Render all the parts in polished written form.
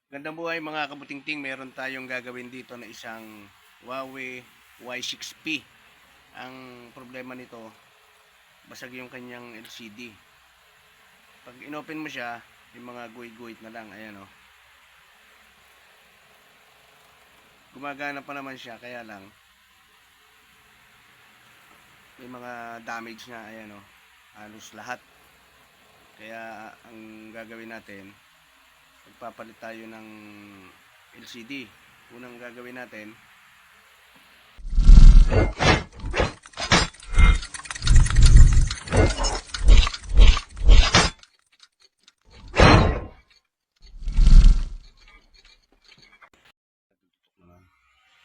Gandang buhay mga kabutingting, meron tayong gagawin dito na isang Huawei Y6P. Ang problema nito, basag yung kanyang LCD. Pag inopen mo siya, yung mga guhit-guhit na lang, ayan o. Gumagana pa naman siya, kaya lang may mga damage na, ayan o. Halos lahat. Kaya ang gagawin natin, magpapalit tayo ng LCD. Unang gagawin natin,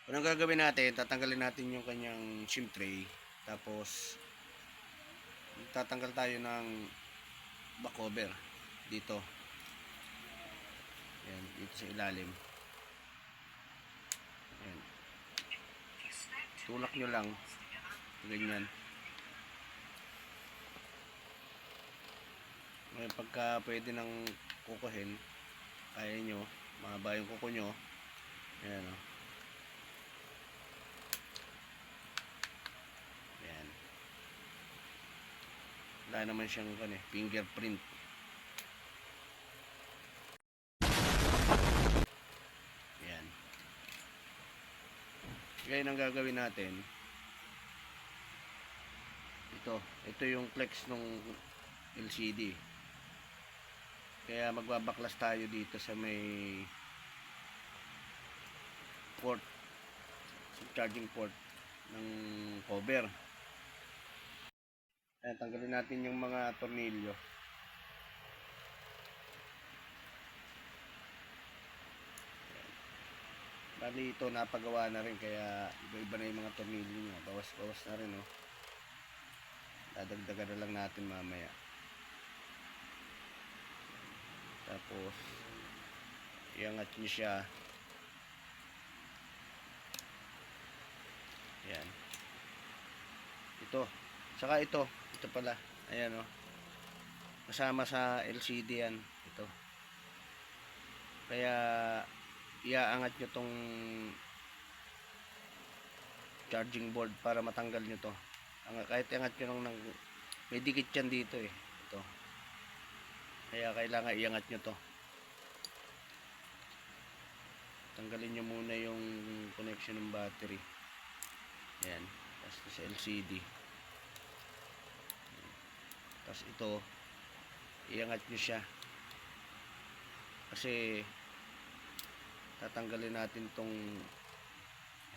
unang gagawin natin, tatanggalin natin yung kanyang SIM tray. Tapos tatanggal tayo ng back cover dito. Ayan, dito sa ilalim. Ayan. Tulak nyo lang. Ganyan. Ngayon, pagka pwede nang kukuhin, kaya nyo, mahaba yung kuko nyo. Ayan o. Ayan. Wala naman siyang fingerprint. Ayan. Ngayon ang gagawin natin, ito yung flex ng LCD. Kaya magbabaklas tayo dito sa may port, sa charging port ng cover. Ayan, tanggalin natin yung mga tornilyo. Bali ito napagawa na rin, kaya iba-iba na yung mga tornilyo niya. Bawas-bawas na rin, oh. Dadagdagan na lang natin mamaya. Tapos iangat niyo siya. Ayan. Saka ito pala. Ayan, oh. Kasama sa LCD yan. Ito. Kaya iaangat nyo tong charging board para matanggal nyo to. Kahit iangat nyo lang may dikit yan dito eh. Ito. Kaya kailangan iangat nyo to. Tanggalin nyo muna yung connection ng battery. Ayan. Tapos sa LCD. Tapos ito, iangat nyo siya. Kasi tatanggalin natin tong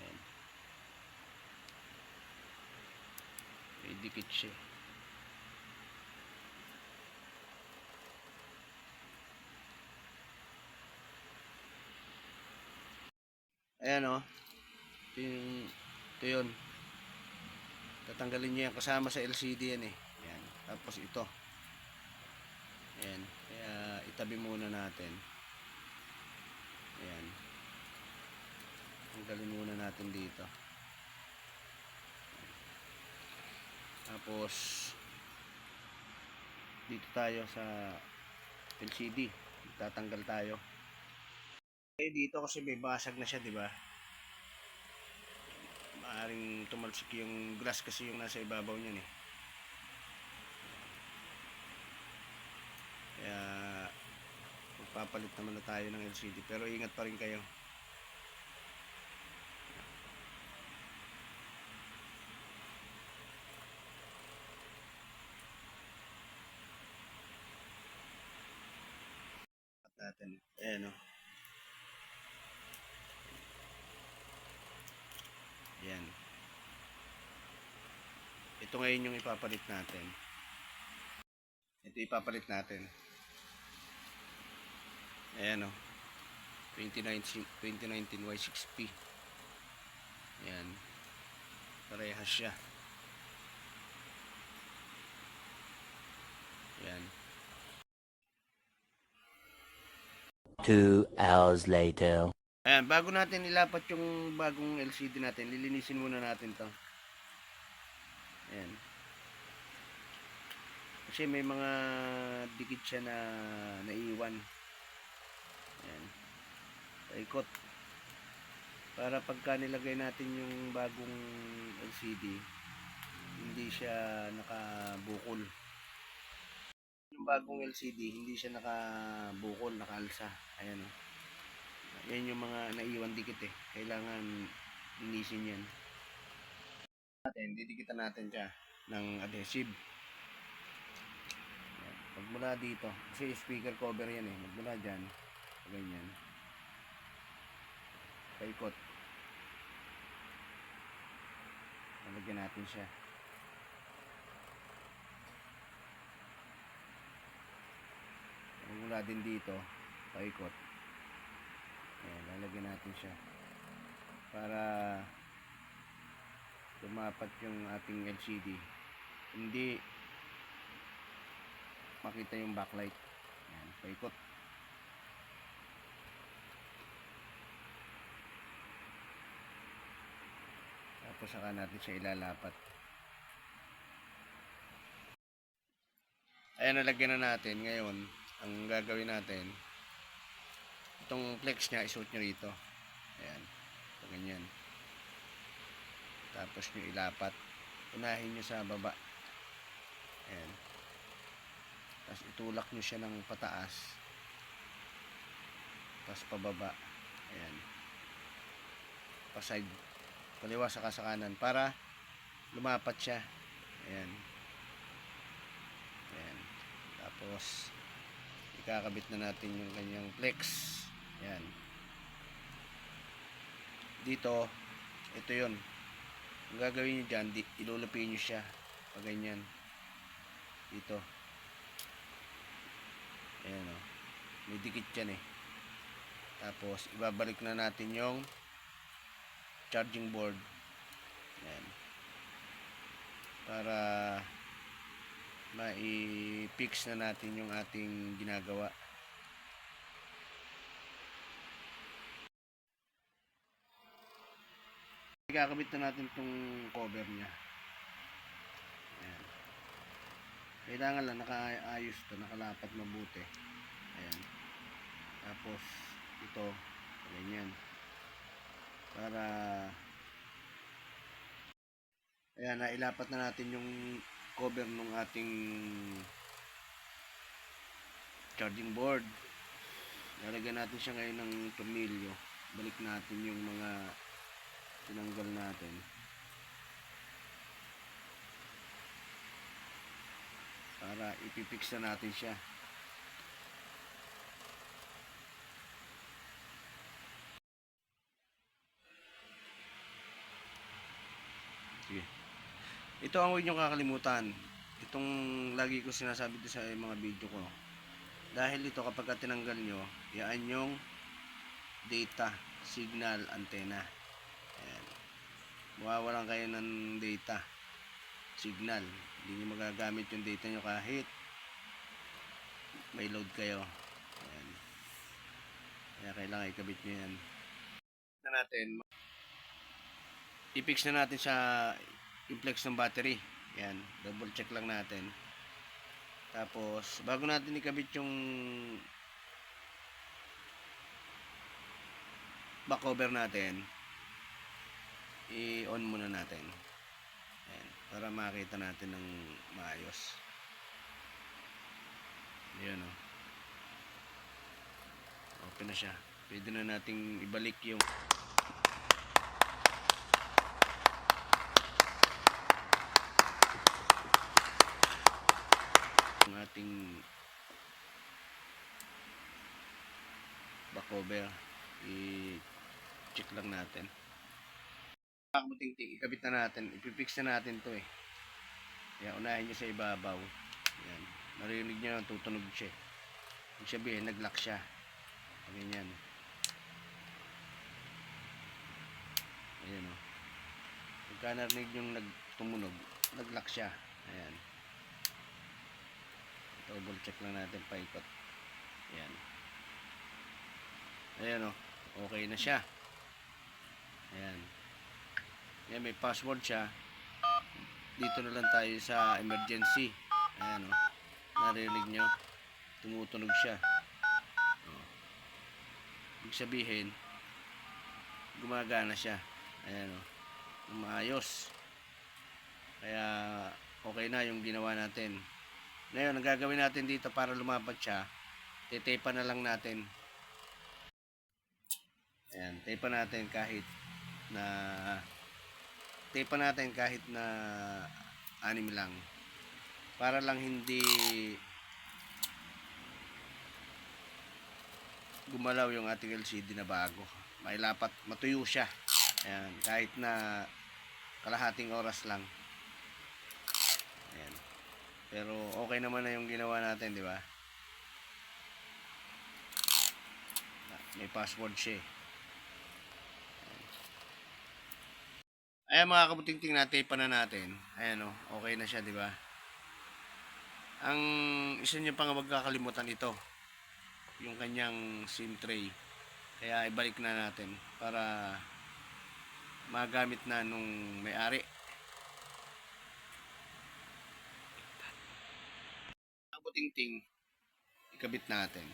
ayan, may dikit siya. Ayan, oh. Ito yun. Tatanggalin nyo yan, kasama sa LCD yan eh. Ayan. Tapos ito, ayan. Kaya itabi muna natin. Ayan. Tanggalin muna natin dito. Tapos dito tayo sa LCD, tatanggal tayo. Dito kasi may basag na siya, di ba? Maaring tumalsik yung glass kasi yung nasa ibabaw niyan eh. Kaya magpapalit naman na tayo ng LCD, pero ingat pa rin kayo. Natin. Ayan, oh. Ayan. Ito ngayon yung ipapalit natin. Ito ipapalit natin. Ayan, oh. 2019 Y6P. Ayan. Parehas siya. Ayan. 2 hours later. Ayan, bago natin ilapat yung bagong LCD natin, lilinisin muna natin to. Ayan. Kasi may mga dikit siya na naiwan. Ayan. Paikot. Para pagka nilagay natin yung bagong LCD, hindi siya nakabukol. Yung bagong LCD, hindi siya nakabukol, nakaalsa. Ayan o. Yan yung mga naiwan dikit eh. Kailangan linisin yan. Didikitan natin siya ng adhesive. Magmula dito, kasi speaker cover yan eh. Magmula dyan, ganyan. Paikot. Nalagyan natin siya. Magmula din dito, paikot. Ayan, lalagyan natin siya. Para lumapat yung ating LCD. Hindi makita yung backlight. Ayan, paikot. Tapos saka natin siya ilalapat. Ayan, nalagyan na natin. Ngayon, ang gagawin natin, itong flex niya, isuot nyo rito. Ayan, ito ganyan. Tapos nyo ilapat. Unahin nyo sa baba. Ayan. Tapos itulak nyo siya ng pataas. Tapos pababa. Ayan. Paside. Kaliwa saka sa kanan. Para lumapat siya. Ayan. Ayan. Tapos ikakabit na natin yung kanyang flex. Ayan. Dito, ito yun. Ang gagawin nyo dyan, ilulupin nyo siya. Pag ganyan. Dito. Ayan o. May dikit yan eh. Tapos, ibabalik na natin yung charging board. Ayan. Para mai-fix na natin yung ating ginagawa. Ikakabit na natin itong cover niya. Ayan. Kailangan lang nakaayos to, nakalapat mabuti. Ayan. Tapos ito, ganyan. Para ayan, nailapat na natin yung cover ng ating charging board. Lalagyan natin siya ngayon ng tornilyo. Balik natin yung mga tinanggal natin. Para ipipix na natin siya. Sige. Ito ang huwag nyo kakalimutan. Itong lagi ko sinasabi sa mga video ko. Dahil ito kapag tinanggal nyo, yaan yung data, signal, antenna. Ayan. Mawawalan kayo ng data, signal. Hindi nyo magagamit yung data nyo kahit may load kayo. Ayan. Kaya kailangan ikabit nyo yan. I-fix na natin sa i-flex ng battery. Yan, double check lang natin. Tapos, bago natin ikabit yung back cover natin, i-on muna natin. Ayan, para makita natin ng maayos. Ayan o. Open na siya. Pwede na nating ibalik yung ating back cover. I-check lang natin. Ikabit na natin. Ipipix na natin to eh. Kaya unahin nyo sa ibabaw. Ayan. Narinig nyo na tutunog siya. Ibig sabihin, nag-lock siya. Ganyan. Ayan o. Pagka narinig yung tumunog, nag-lock siya. Ayan. Double check lang natin paikot. Ayan. Ayan o. Okay na siya. Ayan. Ayan, may password siya. Dito na lang tayo sa emergency. Ayan o. Narinig nyo. Tumutunog siya. O. Ibig sabihin, gumagana siya. Ayan o, maayos. Kaya okay na yung ginawa natin. Ngayon, ang gagawin natin dito para lumapat siya, titepa na lang natin. Ayan, tepa natin na tepa natin kahit na 6 lang. Para lang hindi gumalaw yung ating LCD na bago. Mailapat, matuyo siya. Ayan, kahit na kalahating oras lang. Ayan. Pero okay naman na yung ginawa natin, di ba? May password siya eh. Ayan mga kabutingting, natepa na natin. Ayan o, okay na siya, di ba? Ang isa niyo pang magkakalimutan ito, yung kanyang SIM tray. Kaya ibalik na natin para magamit na nung may-ari. Kabutingting, ikabit natin.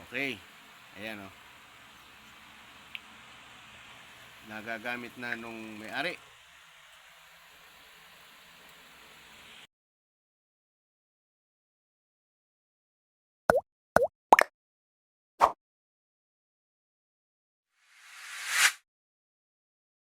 Okay. Ayan o. Nagagamit na nung may-ari.